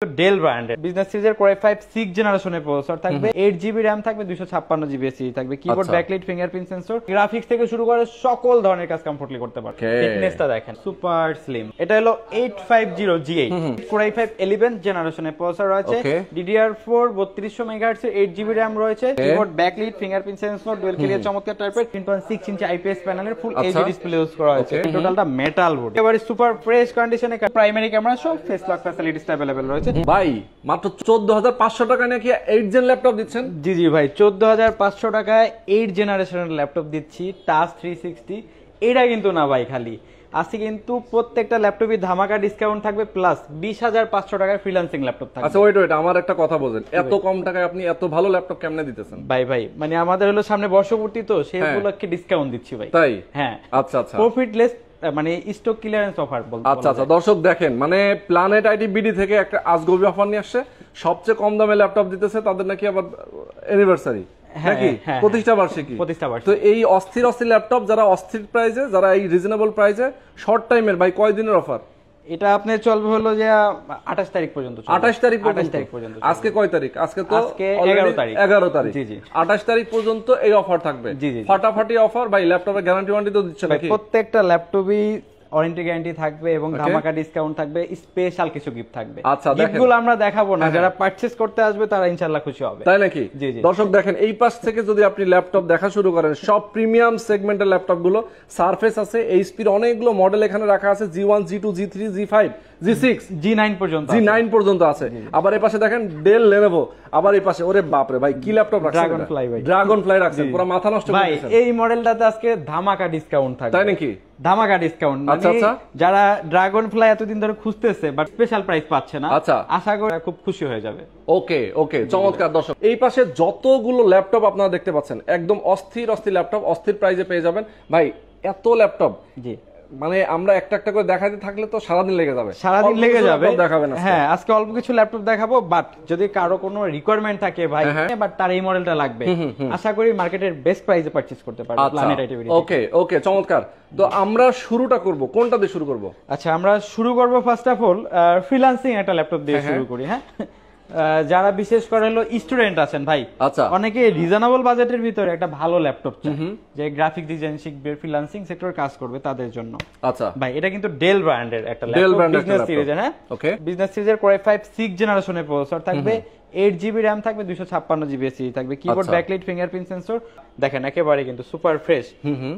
Del ব্র্যান্ডের business সিরিজের core i5 6 জেনারেশনের প্রসেসর থাকবে, 8GB RAM থাকবে, 256GB SSD থাকবে, keyboard backlight fingerprint sensor, graphics থেকে শুরু করে সকল ধরনের কাজ কমফোর্টলি করতে পারবে। ফিটনেসটা দেখেন সুপার স্লিম। এটা হলো 850G8 কোর i5 11 জেনারেশনের প্রসেসর রয়েছে, DDR4 3200 MHz এর 8GB RAM রয়েছে, keyboard backlight fingerprint sensor, dual clear চমৎকার টাইপের 3.6 ইঞ্চি IPS প্যানেলের ফুল HD ডিসপ্লে ইউজ করা হয়েছে। টোটালটা মেটাল বডি, এবারে সুপার ফ্রেশ কন্ডিশনে, প্রাইমারি ক্যামেরা সহ ফেস লক ফ্যাসিলিটিস अवेलेबल রয়েছে। ভাই মাত্র 14500 টাকা নাকি 8 জেন ল্যাপটপ দিচ্ছেন? জি জি ভাই, 14500 টাকায় 8 জেনারেশনের ল্যাপটপ দিচ্ছি, টাচ 360। এটা কিন্তু না ভাই, খালি আজকে কিন্তু প্রত্যেকটা ল্যাপটপই ধামাকা ডিসকাউন্ট থাকবে, প্লাস 20500 টাকায় ফ্রিল্যান্সিং ল্যাপটপ থাকবে। আচ্ছা ওয়েট আমার একটা কথা বলেন, এত কম টাকায় আপনি এত ভালো ল্যাপটপ কেমনে দিতেছেন? ভাই মানে আমাদের হলো সামনে বর্ষপূর্তি, তো সেই উপলক্ষে ডিসকাউন্ট দিচ্ছি ভাই। তাই? হ্যাঁ আচ্ছা আচ্ছা, প্রফিটলেস মানে স্টক ক্লিয়ারেন্স অফার বলতে। আচ্ছা আচ্ছা, দর্শক দেখেন, মানে প্ল্যানেট আইটি বিডি থেকে একটা আজগবি অফার নিয়ে আসছে, সবচেয়ে কম দামে ল্যাপটপ দিতেছে, তাদের নাকি আবার অ্যানিভার্সারি নাকি প্রতিষ্ঠা বার্ষিকী। তো এই অস্থির ল্যাপটপ, যারা অস্থির প্রাইসে, যারা এই রিজনেবল প্রাইসে শর্ট টাইমের, ভাই কয় দিনের অফার? এটা আপনি চলবে হলো যে 28 তারিখ পর্যন্ত। 28 তারিখ পর্যন্ত। আজকে কয় তারিখ? আজকে তো 11 তারিখ। জি জি, 28 তারিখ পর্যন্ত এই অফার থাকবে। ফাটাফাটি অফার ভাই। ল্যাপটপের গ্যারান্টি ওয়ারেন্টি তো দিচ্ছে নাকি? প্রত্যেকটা ল্যাপটপই ওয়ারেন্টি গ্যারান্টি থাকবে এবং ধামাকা ডিসকাউন্ট থাকবে, স্পেশাল কিছু গিফট থাকবে। আচ্ছা, গিফটগুলো আমরা দেখাবো না, যারা পারচেজ করতে আসবে তারা ইনশাআল্লাহ খুশি হবে। তাই নাকি? জি জি। দর্শক দেখেন, এই পাশ থেকে যদি আপনি ল্যাপটপ দেখা শুরু করেন, সব প্রিমিয়াম সেগমেন্টের ল্যাপটপ গুলো, সারফেস আছে, এইচপির অনেকগুলো মডেল এখানে রাখা আছে, G1 G2 G3 G5 G6 G9 পর্যন্ত আছে। আবার এই পাশে দেখেন ডেল লেনোভো, আবার এই পাশে ওরে বাপ রে ভাই কি ল্যাপটপ রাখছেন? ড্রাগন ফ্লাই রাখছেন, পুরো মাথা নষ্ট করে দিয়েছেন ভাই। এই মডেলটাতে আজকে ধামাকা ডিসকাউন্ট থাকবে। তাই নাকি? ধামাকা ডিসকাউন্ট, মানে যারা ড্রাগন ফ্লাই এতদিন ধরে খুঁজতেছে বাট স্পেশাল প্রাইস পাচ্ছে না, আশা করি খুব খুশি হয়ে যাবে। ওকে ওকে, চমৎকার। দর্শক এই পাশে যতগুলো ল্যাপটপ আপনারা দেখতে পাচ্ছেন, একদম অস্থির ল্যাপটপ, অস্থির প্রাইসে পেয়ে যাবেন ভাই। এত ল্যাপটপ, জি মানে আমরা একটা একটা করে দেখাতে থাকলে তো সারাদিন লেগে যাবে। দেখাবেন? হ্যাঁ, আজকে অল্প কিছু ল্যাপটপ দেখাবো, বাট যদি কারো কোনো রিকোয়ারমেন্ট থাকে ভাই, বাট তার এই মডেলটা লাগবে, আশা করি মার্কেটের বেস্ট প্রাইসে পারচেজ করতে পারবে প্ল্যানেট আইটি। ওকে ওকে, চমৎকার। তো আমরা শুরুটা করব কোনটা দিয়ে শুরু করব? আচ্ছা, আমরা শুরু করব ফার্স্ট অফ অল ফ্রিল্যান্সিং একটা ল্যাপটপ দিয়ে শুরু করি। হ্যাঁ, যারা বিশেষ করে হলো স্টুডেন্ট আছেন ভাই, অনেকে রিজনেবল বাজেটের ভিতরে একটা ভালো ল্যাপটপ চায়, যে গ্রাফিক ডিজাইন শিখবে, ফ্রিল্যান্সিং সেক্টরে কাজ করবে তাদের জন্য। আচ্ছা ভাই, এটা কিন্তু ডেল ব্র্যান্ডের একটা ল্যাপটপ, বিজনেস সিরিজের। হ্যাঁ, বিজনেস সিরিজের কোর i5 6 জেনারেশনের প্রসেসর থাকবে, 8GB RAM থাকবে, 256GB SSD থাকবে, কিবোর্ড ব্যাকলাইট ফিঙ্গারপ্রিন্ট সেন্সর, দেখেন একেবারে কিন্তু সুপার ফ্রেশ।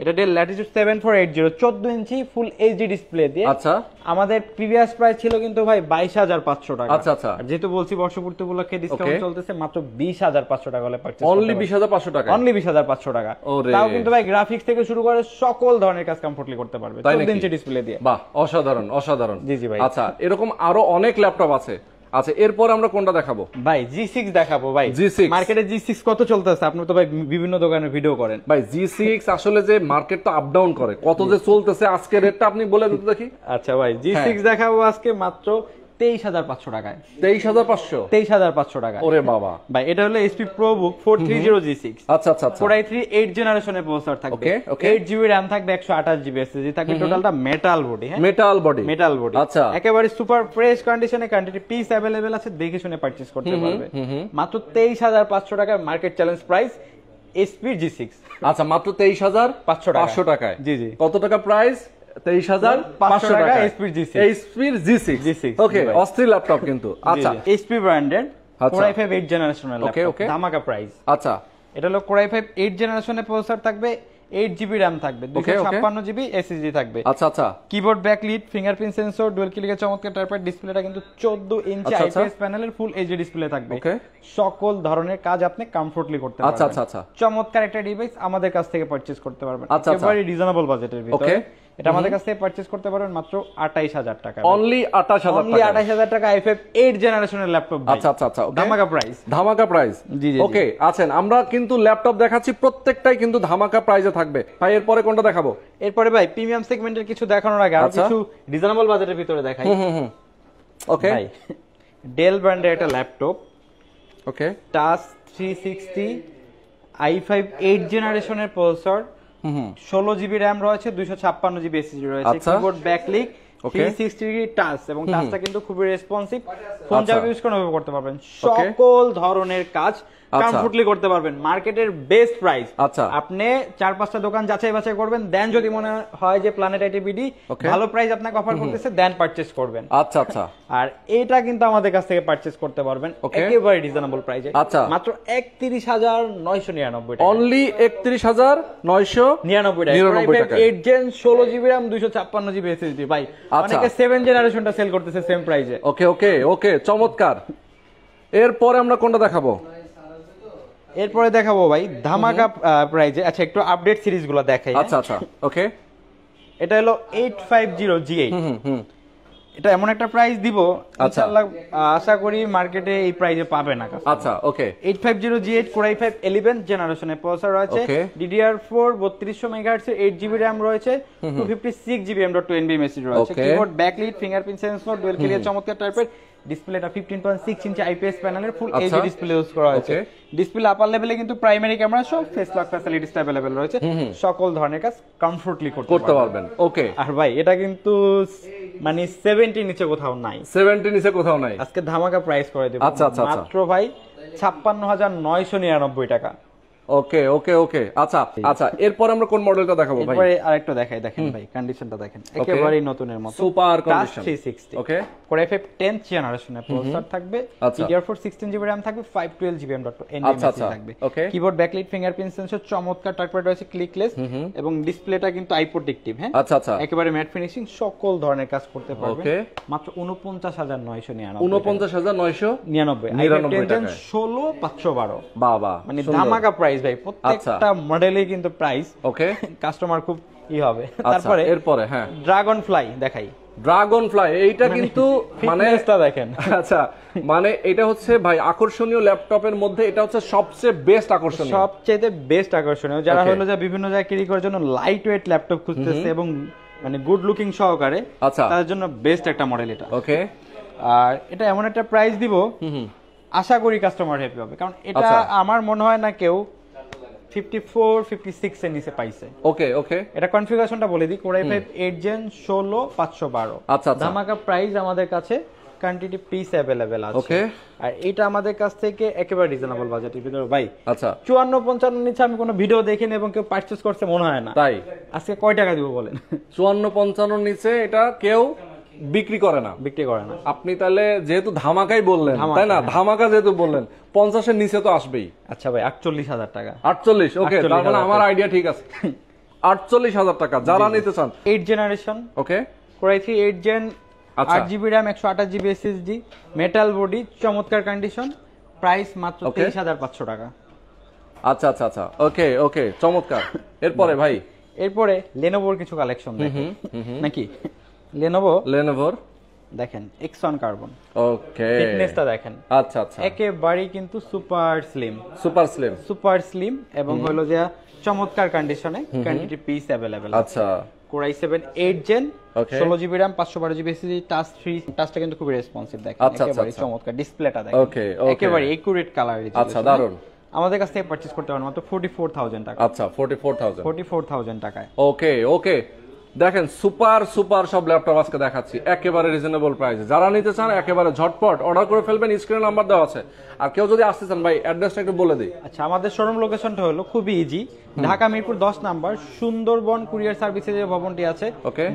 এটা ডেল ল্যাটিটিউড 7480 14 ইঞ্চি ফুল এইচডি ডিসপ্লে দিয়ে। আচ্ছা, আমাদের প্রিভিয়াস প্রাইস ছিল কিন্তু ভাই 22500 টাকা। আচ্ছা আচ্ছা, যেহেতু বলছি বর্ষপূর্তি উপলক্ষে ডিসকাউন্ট চলতেছে, মাত্র 20500 টাকা হলে পারচেজ, অনলি 20500 টাকা, অনলি 20500 টাকা। তাও কিন্তু ভাই গ্রাফিক্স থেকে শুরু করে সকল ধরনের কাজ কমফোর্টলি করতে পারবে 14 ইঞ্চি ডিসপ্লে দিয়ে। বাহ, অসাধারণ অসাধারণ। জি জি ভাই। আচ্ছা, এরকম আরো অনেক ল্যাপটপ আছে। আচ্ছা, এরপর আমরা কোনটা দেখাবো ভাই? G6 দেখাবো ভাই। G6 মার্কেটে G6 কত চলতেছে? আপনি তো ভাই বিভিন্ন দোকানে ভিডিও করেন ভাই। G6 আসলে যে মার্কেট তো আপ ডাউন করে, কত যে চলতেছে আজকে রেটটা আপনি বলে দিতে দেখি। আচ্ছা ভাই, G6 দেখাবো আজকে মাত্র 23500 টাকায়। 23500 টাকা। ওরে বাবা ভাই, এটা হলো HP ProBook 430G6। আচ্ছা আচ্ছা, কোর i3 8 জেনারেশনের প্রসেসর থাকবে, 8GB RAM থাকবে, 128GB SSD থাকবে, টোটালটা মেটাল বডি। হ্যাঁ, মেটাল বডি। আচ্ছা, একেবারে সুপার ফ্রেশ কন্ডিশনে, কোয়ান্টিটি পিস अवेलेबल আছে, দেখে শুনে পারচেজ করতে পারবে। মাত্র 23500 টাকায় market challenge price HP G6। আচ্ছা, মাত্র 23500 টাকায়। জি জি। কত টাকা প্রাইস? 23500 টাকা HP G6। ওকে, অস্থির ল্যাপটপ কিন্তু। আচ্ছা, HP ব্র্যান্ডের কোর i5 8 জেনারেশনের ল্যাপটপ, ধামাকা প্রাইস। আচ্ছা, এটা হলো কোর i5 8 জেনারেশনের প্রসেসর থাকবে, 8GB RAM থাকবে, 256GB SSD থাকবে। আচ্ছা আচ্ছা, keyboard backlight fingerprint sensor, dual clear চমৎকার টাইপের ডিসপ্লেটা কিন্তু 14 ইঞ্চি IPS প্যানেলের ফুল এইচডি ডিসপ্লে থাকবে। সকল ধরনের কাজ আপনি কমফোর্টলি করতে পারবেন। আচ্ছা আচ্ছা আচ্ছা, চমৎকার একটা ডিভাইস আমাদের কাছ থেকে পারচেজ করতে পারবেন একেবারে রিজনেবল বাজেটের ভিতরে। এটা আমাদের কাছ থেকে পারচেজ করতে পারবেন মাত্র 28000 টাকা, অনলি 28000 টাকা i5 8 জেনারেশনের ল্যাপটপ। আচ্ছা আচ্ছা আচ্ছা, ধামাকা প্রাইস। জি জি, ওকে। আছেন, আমরা কিন্তু ল্যাপটপ দেখাচ্ছি, প্রত্যেকটাই কিন্তু ধামাকা প্রাইসে থাকবে। ভাই, এরপরে কোনটা দেখাবো? এরপরে ভাই প্রিমিয়াম সেগমেন্টের কিছু দেখানোর আগে আরো কিছু রিজনেবল বাজেটের ভিতরে দেখাই। ওকে ভাই, ডেল ব্র্যান্ডের একটা ল্যাপটপ, ওকে, টাচ 360 i5 8 জেনারেশনের প্রসেসর, 16GB RAM রয়েছে, 256GB SSD রয়েছে, কিবোর্ড ব্যাকলাইট 360 ডিগ্রি টাচ, এবং টাচটা কিন্তু খুবই রেসপন্সিভ। ফোন যা ইউজ করতে পারবেন, সকল ধরনের কাজ কমফোর্টলি করতে পারবেন। মার্কেটের বেস্ট প্রাইস। আপনি 4-5টা দোকান যাচাই বাছাই করবেন, দেন যদি মনে হয় যে প্ল্যানেট আইটি বিডি ভালো প্রাইস আপনাকে অফার করতেছে, দেন পারচেজ করবেন। আচ্ছা আচ্ছা। আর এটা কিন্তু আমাদের কাছ থেকে পারচেজ করতে পারবেন একেবারে রিজনেবল প্রাইসে, মাত্র 31,999 টাকা। অনলি 31,999 টাকা। 8 gen 16 GB RAM 256 GB SSD ভাই, অনেকে 7 জেনারেশনটা সেল করতেছে সেম প্রাইসে। ওকে ওকে ওকে, চমৎকার। এরপরে আমরা কোনটা দেখাবো? এরপরে দেখাবো ভাই ধামাকা প্রাইজে। আচ্ছা, একটু আপডেট সিরিজগুলো দেখাই। আচ্ছা আচ্ছা, ওকে। এটা হলো 850G8। এটা এমন একটা প্রাইস দিব ইনশাআল্লাহ, আশা করি মার্কেটে এই প্রাইসে পাবে না। আচ্ছা, ওকে। 850G8 Core i5 11 জেনারেশনের প্রসেসর রয়েছে, DDR4 3200 MHz এর 8GB RAM রয়েছে, 256GB M.2 NVMe রয়েছে, keyboard backlit, fingerprint sensor, dual clear চমৎকার টাইপের ডিসপ্লেটা 15.6 ইঞ্চি IPS প্যানেলের ফুল এইচডি ডিসপ্লে ইউজ করা হয়েছে। ডিসপ্লে আপার লেভেলে কিন্তু প্রাইমারি ক্যামেরা সহ ফেস লক ফ্যাসিলিটিস अवेलेबल রয়েছে, সকল ধরনের কাজ কমফোর্টলি করতে পারবেন। ওকে। আর ভাই এটা কিন্তু মানে 70 নিচে কোথাও নাই, 70 নিচে কোথাও নাই। আজকে ধামাকা প্রাইস করে দেব মাত্র ভাই 56,999 টাকা। ওকে ওকে ওকে, আচ্ছা আচ্ছা। এরপর আমরা কোন মডেলটা দেখাবো ভাই? এরপরে আরেকটা দেখাই, দেখেন ভাই কন্ডিশনটা দেখেন, একেবারেই নতুনের মতো, সুপার কন্ডিশন। 360 ওকে, Core i5 10th জেনারেশনের প্রসেসর থাকবে, DDR4 16GB RAM থাকবে, 512GB M.2 NVMe থাকবে, কিবোর্ড ব্যাকলাইট, ফিঙ্গারপ্রিন্ট সেন্সর চমৎকার টাইপের রয়েছে, ক্লিকলেস, এবং ডিসপ্লেটা কিন্তু আই প্রোটেক্টিভ। হ্যাঁ, আচ্ছা আচ্ছা, একেবারে ম্যাট ফিনিশিং, সকল ধরনের কাজ করতে পারবে। মাত্র 49,999। 49,999 16,512। বাবা, মানে ধামাকা প্রাইস ভাই, প্রত্যেকটা মডেলে কিন্তু প্রাইস। ওকে, কাস্টমার খুব হবে। তারপরে এরপরে হ্যাঁ, ড্রাগন ফ্লাই দেখাই। ড্রাগন ফ্লাই, এইটা কিন্তু মানে দেখেন। আচ্ছা, মানে এটা হচ্ছে ভাই আকর্ষণীয় ল্যাপটপের মধ্যে এটা হচ্ছে সবচেয়ে বেস্ট আকর্ষণীয়, সবচেয়ে বেস্ট আকর্ষণীয়। যারা হলো যে বিভিন্ন জায়গায় ক্যারি করার জন্য লাইট ওয়েট ল্যাপটপ খুঁজতেছে এবং মানে গুড লুকিং সহকারে, তাদের জন্য বেস্ট একটা মডেল এটা। ওকে, আর এটা এমন একটা প্রাইস দিব, আশা করি কাস্টমার হ্যাপি হবে, কারণ এটা আমার মনে হয় না কেউ 54-56 এর নিচে পাইছে। ওকে ওকে, এটা কনফিগারেশনটা বলে দিই, Core i5 8 Gen 16,512। আচ্ছা, ধামাকা প্রাইস আমাদের কাছে, কোয়ান্টিটি পিস अवेलेबल আছে। ওকে, আর এটা আমাদের কাছ থেকে একেবারে রিজনেবল বাজেটের ভিতরে ভাই। আচ্ছা, 54-55 নিচে আমি কোনো ভিডিও দেখিনি এবং কেউ পারচেজ করতে মনে হয় না। তাই আজকে কয় টাকা দিব বলেন? 54-55 নিচে এটা কেউ বিক্রি করে না। আপনি তাহলে যেহেতু ধামাকাই বললেন, তাই না, ধামাকা যেহেতু বললেন, 50 এর নিচে তো আসবেই। আচ্ছা ভাই, 48,000 টাকা। 48, ওকে, তার মানে আমার আইডিয়া ঠিক আছে। 48,000 টাকা যারা নিতে চান। 8 জেনারেশন, ওকে, Core i3 8 Gen 8GB RAM 128GB SSD, metal body, চমৎকার কন্ডিশন, প্রাইস মাত্র 23,500 টাকা। আচ্ছা আচ্ছা আচ্ছা, ওকে ওকে, চমৎকার। এরপরে ভাই, এরপরে লেনোভোর কিছু কালেকশন দেখেন নাকি। লেনোভোর দেখেন X1 কার্বন। ওকে, ফিটনেসটা দেখেন। আচ্ছা আচ্ছা, একেবারে কিন্তু সুপার স্লিম এবং হলো যে চমৎকার কন্ডিশনে, কোয়ান্টিটি পিস अवेलेबल। আচ্ছা, Core i7 8 Gen 16GB RAM 512GB SSD, টাচটা কিন্তু খুব রেসপন্সিভ দেখেন, একেবারে চমৎকার। ডিসপ্লেটা দেখেন, ওকে, একেবারে একুরেট কালার। আচ্ছা, দারুন। আমাদের কাছ থেকে পারচেজ করতে পারেন মাত্র 44,000 টাকা। আচ্ছা, 44,000 টাকায়। ওকে ওকে, দেখেন সুপার সব ল্যাপটপ আজকে দেখাচ্ছি একেবারে রিজনেবল প্রাইসে। যারা নিতে চান একেবারে ঝটপট অর্ডার করে ফেলবেন, স্ক্রিনে নাম্বার দেওয়া আছে। আর কেউ যদি আসতে চান ভাই, অ্যাড্রেসটা একটু বলে দিই। আচ্ছা, আমাদের শোরুম লোকেশনটা হলো খুবই easy, Dhaka Mirpur 10 number Sundarban courier সার্ভিসের যে ভবনটি আছে,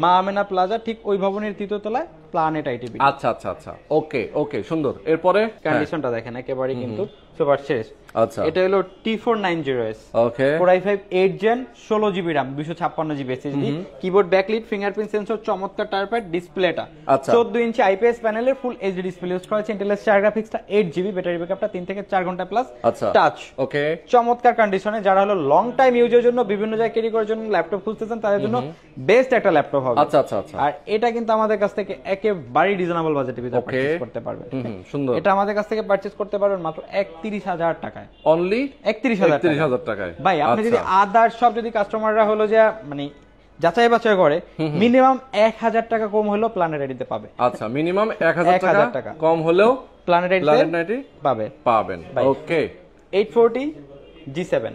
মা আমেনা প্লাজা, ঠিক ওই ভবনের 3য় তলায় প্ল্যানেট আইটি বিডি। আচ্ছা আচ্ছা আচ্ছা, ওকে ওকে, সুন্দর। এরপরে কন্ডিশনটা দেখেন, একেবারে কিন্তু সুপার শেষ। আচ্ছা, এটা হলো T490S, ওকে, Core i5 8 Gen 16GB RAM 256GB SSD, keyboard backlit, fingerprint sensor, চমৎকার টাইপের ডিসপ্লেটা। 14 ইঞ্চি IPS প্যানেলের ফুল এইচডি ডিসপ্লে ইউজ করা হয়েছে, ইন্টেলের 4 গ্রাফিক্সটা 8GB, ব্যাটারি ব্যাকআপটা 3 থেকে 4 ঘন্টা প্লাস, টাচ। ওকে, চমৎকার কন্ডিশনে। যারা হলো লং টাইম ইউজের জন্য, বিভিন্ন জায়গায় ক্যারি করার জন্য ল্যাপটপ খুঁজতেছেন, তাদের জন্য বেস্ট একটা ল্যাপটপ হবে। আচ্ছা আচ্ছা আচ্ছা, আর এটা কিন্তু আমাদের কাছ থেকে একেবারে রিজনেবল বাজেটের ভিতরে পারচেজ করতে পারবেন। সুন্দর, এটা আমাদের কাছ থেকে পারচেজ করতে পারবেন মাত্র 31,000 টাকায়। অনলি 31,000 টাকায় ভাই। আপনি যদি আদার সব যদি কাস্টমাররা হলো যে মানে যাচাই বাছাই করে, মিনিমাম 1,000 টাকা কম হলেও প্ল্যানেট আইডিতে পাবে। আচ্ছা, মিনিমাম 1,000 টাকা কম হলেও প্ল্যানেট আইডি পাবেন। ওকে, 840 G7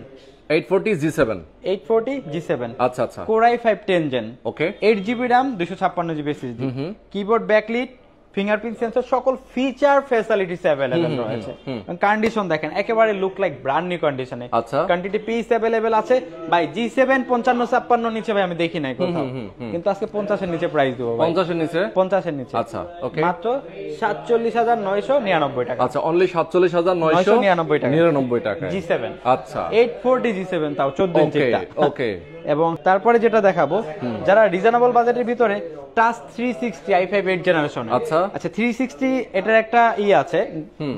840 G7 আচ্ছা আচ্ছা Core i5 10 Gen ওকে 8GB RAM 256GB SSD keyboard backlit fingerprint sensor সকল ফিচার ফ্যাসিলিটিস अवेलेबल রয়েছে কন্ডিশন দেখেন একেবারে লুক লাইক ব্র্যান্ড নিউ কন্ডিশনে কোয়ান্টিটি পিস अवेलेबल আছে ভাই G7 55 56 নিচে ভাই আমি দেখি নাই কোথাও কিন্তু আজকে 50 এর নিচে প্রাইস দেব ভাই 50 এর নিচে আচ্ছা ওকে মাত্র 47999 টাকা আচ্ছা অনলি 47999 টাকা G7 আচ্ছা 840 G7 তাও 14 ইঞ্চিটা ওকে এবং তারপরে যেটা দেখাবো যারা রিজনেবল বাজেটের ভিতরে টাচ 360 i5 8 জেনারেশন আচ্ছা 360 এটার একটা আছে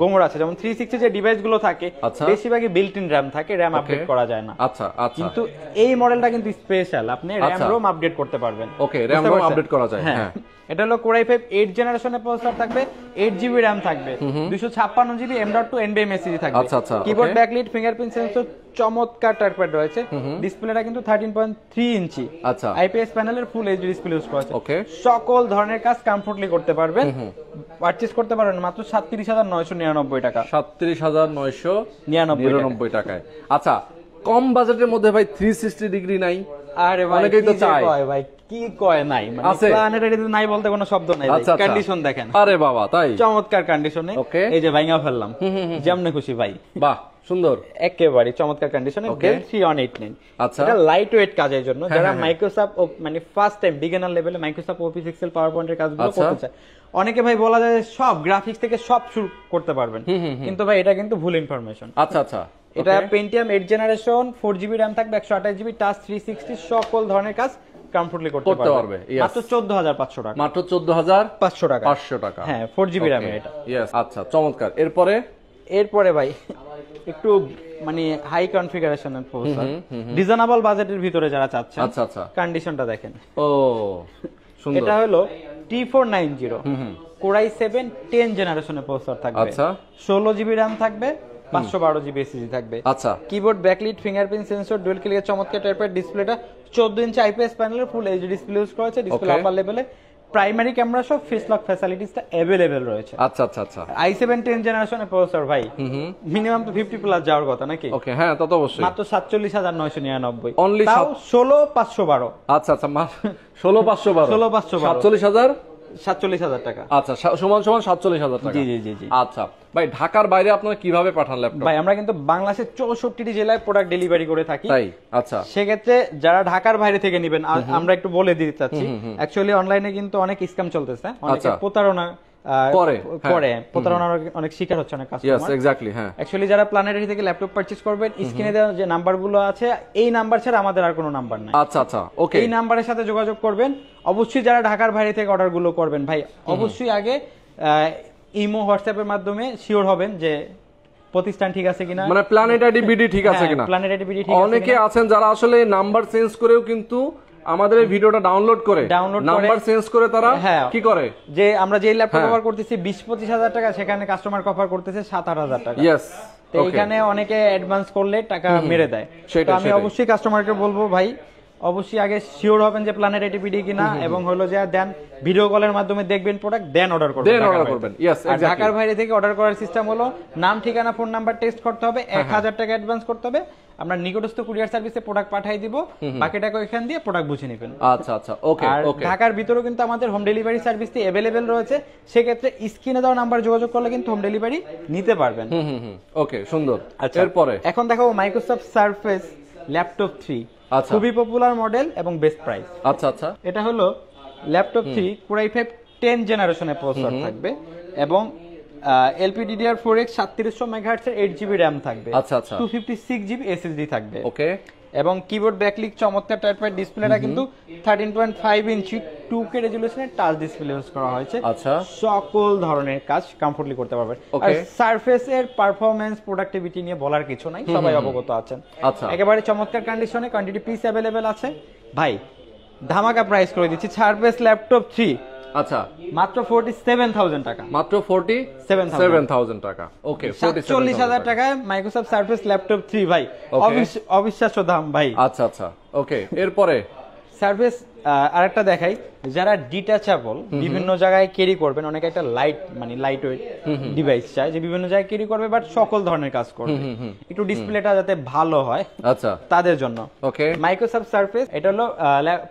গোমর আছে যেমন 360 যে ডিভাইস গুলো থাকে বেশিরভাগই বিল্ট ইন RAM থাকে RAM আপডেট করা যায় না আচ্ছা আচ্ছা কিন্তু এই মডেলটা কিন্তু স্পেশাল আপনি RAM ROM আপডেট করতে পারবেন ওকে RAM ROM আপডেট করা যায় হ্যাঁ এটা হলো Core i5 8 জেনারেশনের প্রসেসর থাকবে 8GB RAM থাকবে 256GB M.2 NVMe SSD থাকবে কিবোর্ড ব্যাকলিট ফিঙ্গারপ্রিন্ট সেন্সর চমৎকার টাচপ্যাড রয়েছে ডিসপ্লেটা কিন্তু 13.3 ইঞ্চি আচ্ছা IPS প্যানেলের ফুল এইচডি ডিসপ্লে ইউজ করা আছে ওকে সকল ধরনের কাজ কমফোর্টলি করতে পারবেন পারচেজ করতে পারবেন মাত্র 37999 টাকা 37999 টাকায় আচ্ছা কম বাজেটের মধ্যে ভাই 360 ডিগ্রি নাই আরে ভাই অনেকেই তো চায় ভাই কি কয় নাই মানে প্ল্যানেটারি নাই বলতে কোনো শব্দ নাই কন্ডিশন দেখেন আরে বাবা তাই চমৎকার কন্ডিশনে এই যে ভাঙা ফেললাম যেমনে খুশি ভাই বাহ সুন্দর একেবারে চমৎকার কন্ডিশনে Dell 3189 আচ্ছা এটা লাইট ওয়েট কাজের জন্য যারা মাইক্রোসফট মানে ফার্স্ট টাইম বিগিনার লেভেলে মাইক্রোসফট অফিস এক্সেল পাওয়ারপয়েন্টের কাজগুলো করতে চায় অনেকে ভাই বলা যায় সব গ্রাফিক্স থেকে সব শুরু করতে পারবেন কিন্তু ভাই এটা কিন্তু ভুল ইনফরমেশন আচ্ছা আচ্ছা এটা Pentium 8 জেনারেশন 4GB RAM থাকবে 128GB টাচ 360 সকল ধরনের কাজ কমফোর্টলি করতে পারবে মাত্র 14500 টাকা মাত্র 14500 টাকা 500 টাকা হ্যাঁ 4GB RAM এটা আচ্ছা চমৎকার এরপরে ভাই একটু মানে হাই কনফিগারেশনের প্রসেসর রিজনেবল বাজেটের ভিতরে যারা চাচ্ছেন আচ্ছা আচ্ছা কন্ডিশনটা দেখেন ও সুন্দর এটা হলো T490 Core i7 10 জেনারেশনের প্রসেসর থাকবে আচ্ছা 16GB RAM থাকবে 512GB SSD থাকবে আচ্ছা keyboard backlit fingerprint sensor dual ক্লিকের চমৎকার টাইপের ডিসপ্লেটা 14 ইঞ্চি IPS প্যানেলের ফুল এইচডি ডিসপ্লে ইউজ করা হয়েছে ডিসপ্লে আপার লেভেলে প্রাইমারি ক্যামেরা সহ ফেস লক ফ্যাসিলিটিসটা अवेलेबल রয়েছে আচ্ছা আচ্ছা আচ্ছা i7 10 জেনারেশনের প্রসেসর ভাই মিনিমাম তো 50 প্লাস যাওয়ার কথা নাকি ওকে হ্যাঁ তা তো অবশ্যই মাত্র 47999 অনলি 16512 আচ্ছা আচ্ছা 16512 47000 টাকা আচ্ছা সমান 47000 টাকা জি জি জি জি আচ্ছা ভাই ঢাকার বাইরে আপনারা কিভাবে পাঠান ল্যাপটপ ভাই আমরা কিন্তু বাংলাদেশের 64টি জেলায় প্রোডাক্ট ডেলিভারি করে থাকি তাই আচ্ছা সেক্ষেত্রে যারা ঢাকার বাইরে থেকে নেবেন আমরা একটু বলে দিতে চাচ্ছি অ্যাকচুয়ালি অনলাইনে কিন্তু অনেক স্ক্যাম চলতেছে অনেকে প্রতারণা প্রতারণার অনেক শিকার হচ্ছে অনেক কাস্টমার ইয়েস এক্স্যাক্টলি হ্যাঁ অ্যাকচুয়ালি যারা প্ল্যানেটারি থেকে ল্যাপটপ পারচেজ করবেন স্ক্রিনে দেওয়া যে নাম্বারগুলো আছে এই নাম্বার ছাড়া আমাদের আর কোনো নাম্বার নাই আচ্ছা আচ্ছা ওকে এই নাম্বারের সাথে যোগাযোগ করবেন অবশ্যই যারা ঢাকার বাইরে থেকে অর্ডারগুলো করবেন ভাই অবশ্যই আগে ইমো হোয়াটসঅ্যাপের মাধ্যমে শিওর হবেন যে প্রতিষ্ঠান ঠিক আছে কিনা মানে প্ল্যানেটারি বিডি ঠিক আছে কিনা প্ল্যানেটারি বিডি ঠিক আছে অনেকে আছেন যারা আসলে নাম্বার চেঞ্জ করেও কিন্তু আমাদের এই ভিডিওটা ডাউনলোড করে নাম্বার চেঞ্জ করে তারা কি করে যে আমরা যে ল্যাপটপ কভার করতেছি 20-25 টাকা সেখানে কাস্টমার কভার করতেছে 7-8 টাকা यस তো এখানে অনেকে অ্যাডভান্স করলে টাকা মেরে দেয় তো আমি অবশ্যই কাস্টমারকে বলবো ভাই অবশ্যই আগে শিওর হবেন যে প্ল্যানেটারি বিডি কিনা এবং হলো যে দেন ভিডিও কলের মাধ্যমে দেখবেন প্রোডাক্ট দেন অর্ডার করবেন यस এক্স্যাক্টলি ঢাকার বাইরে থেকে অর্ডার করার সিস্টেম হলো নাম ঠিকানা ফোন নাম্বার টেক্সট করতে হবে 1000 টাকা অ্যাডভান্স করতে হবে আমরা নিকটস্থ কুরিয়ার সার্ভিসে প্রোডাক্ট পাঠিয়ে দিব বাকি টাকা ওখান দিয়ে প্রোডাক্ট বুঝে নেবেন আচ্ছা আচ্ছা ওকে ওকে ঢাকার ভিতরেও কিন্তু আমাদের হোম ডেলিভারি সার্ভিসটি अवेलेबल রয়েছে সেই ক্ষেত্রে স্ক্রিনে দেওয়া নাম্বার যোগাযোগ করলে কিন্তু হোম ডেলিভারি নিতে পারবেন ওকে সুন্দর এরপরে এখন দেখাবো মাইক্রোসফট সারফেস ল্যাপটপ 3 আচ্ছা খুবই পপুলার মডেল এবং বেস্ট প্রাইস আচ্ছা আচ্ছা এটা হলো ল্যাপটপ 3 Core i5 10 জেনারেশনের প্রসেসর থাকবে এবং LPDDR4X 3700 MHz এর 8GB RAM থাকবে আচ্ছা আচ্ছা 256GB SSD থাকবে ওকে এবং কিবোর্ড ব্যাকলিক চমৎকার টাইপের ডিসপ্লেটা কিন্তু 13.5 ইঞ্চি 2K রেজোলিউশনের টাচ ডিসপ্লে ইউজ করা হয়েছে আচ্ছা সকল ধরনের কাজ কমফোর্টলি করতে পারবেন আর সারফেস এর পারফরম্যান্স প্রোডাক্টিভিটি নিয়ে বলার কিছু নাই সবাই অবগত আছেন আচ্ছা একেবারে চমৎকার কন্ডিশনে কোয়ান্টিটি পিস अवेलेबल আছে ভাই ধামাকা প্রাইস করে দিচ্ছি সারফেস ল্যাপটপ 3 আচ্ছা মাত্র 47000 টাকা মাত্র 47000 টাকা ওকে 44000 টাকায় মাইক্রোসফট সারফেস ল্যাপটপ 3 ভাই অবিশ্বাস্য দাম ভাই আচ্ছা আচ্ছা ওকে এরপরে সার্ভিস আরেকটা দেখাই, যারা ডিটাচেবল বিভিন্ন জায়গায় ক্যারি করবেন, অনেকে একটা লাইট ওয়েট ডিভাইস চায় যে বিভিন্ন জায়গায় ক্যারি করবে বাট সকল ধরনের কাজ করবে, একটু ডিসপ্লেটা যাতে ভালো হয়, আচ্ছা, তাদের জন্য ওকে মাইক্রোসফট সার্ফেস। এটা হলো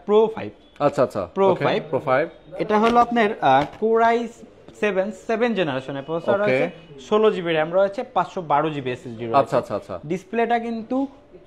প্রো 5। আচ্ছা আচ্ছা, প্রো 5। এটা হলো আপনার কোর আই 7 জেনারেশনের প্রসেসর আছে, 16 জিবি র‍্যাম রয়েছে, 512 জিবি এসএসডি রয়েছে। আচ্ছা আচ্ছা আচ্ছা। ডিসপ্লেটা কিন্তু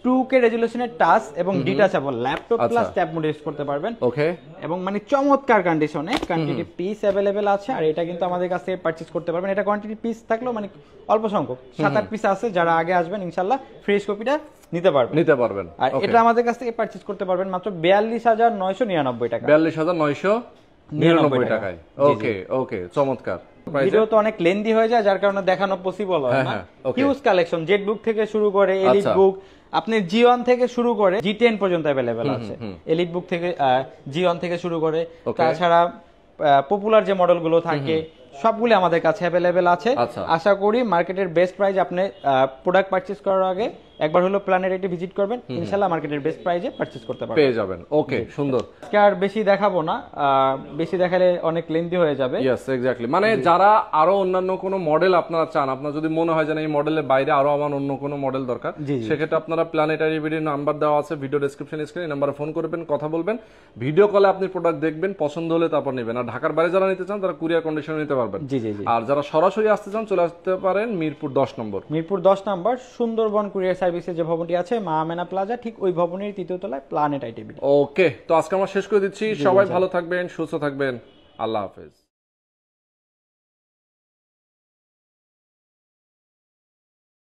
2K রেজোলিউশনের টাচ এবং detachable, laptop plus tab mode use করতে পারবেন। ওকে। এবং মানে চমৎকার কন্ডিশনে, কোয়ান্টিটি পিস अवेलेबल আছে, আর এটা কিন্তু আমাদের কাছ থেকে পারচেজ করতে পারবেন। এটা কোয়ান্টিটি পিস থাকলেও মানে অল্প সংখ্যক, 7-8 পিস আছে, যারা আগে আসবেন ইনশাআল্লাহ ফ্রেশ কপিটা নিতে পারবেন। আর এটা আমাদের কাছ থেকে পারচেজ করতে পারবেন মাত্র 42999 টাকা। 42999 টাকায়। ওকে ওকে, চমৎকার। ভিডিও তো অনেক লেন্দি হয়ে যায়, যার কারণে দেখানো পসিবল হয় না। হিউজ কালেকশন, জেট বুক থেকে শুরু করে এলিট বুক, আপনি G1 থেকে শুরু করে G10 পর্যন্ত अवेलेबल আছে। এলিট বুক থেকে G1 থেকে শুরু করে, তাছাড়া পপুলার যে মডেলগুলো থাকে সবগুলো আমাদের কাছে अवेलेबल আছে। আশা করি মার্কেটের বেস্ট প্রাইস, আপনি প্রোডাক্ট পারচেজ করার আগে একবার হলো প্ল্যানেট ভিজিট করবেন, ইনশাআল্লাহ মার্কেটের বেস্ট প্রাইসে পারচেজ করতে পারবেন, পেয়ে যাবেন। ওকে, সুন্দর। আজকে আর বেশি দেখাবো না, বেশি দেখালে অনেক লেন্দি হয়ে যাবে। Yes, exactly. মানে যারা আরো অন্যান্য কোনো মডেল আপনারা চান, আপনার যদি মনে হয় যে এই মডেলের বাইরে আরো আমার অন্য কোনো মডেল দরকার, সেক্ষেত্রে আপনারা প্ল্যানেটারি ভিডিও নাম্বার দেওয়া আছে ভিডিও ডেসক্রিপশন স্ক্রিনে, নাম্বারে ফোন করবেন, কথা বলবেন, ভিডিও কলে আপনি প্রোডাক্ট দেখবেন, পছন্দ হলে তারপর নেবেন। আর ঢাকার বাইরে যারা নিতে চান তারা কুরিয়ার কন্ডিশনে নিতে পারবেন। জি জি জি। আর যারা সরাসরি আসতে চান চলে আসতে পারেন মিরপুর 10 নম্বর। মিরপুর 10 নম্বর সুন্দরবন কুরিয়ার সার্ভিসের যে ভবনটি আছে মা আমেনা প্লাজা, ঠিক ওই ভবনের 3য় তলায় প্ল্যানেট আইটিভি। ওকে, তো আজকে আমরা শেষ করে দিচ্ছি। সবাই ভালো থাকবেন, সুস্থ থাকবেন, আল্লাহ হাফেজ।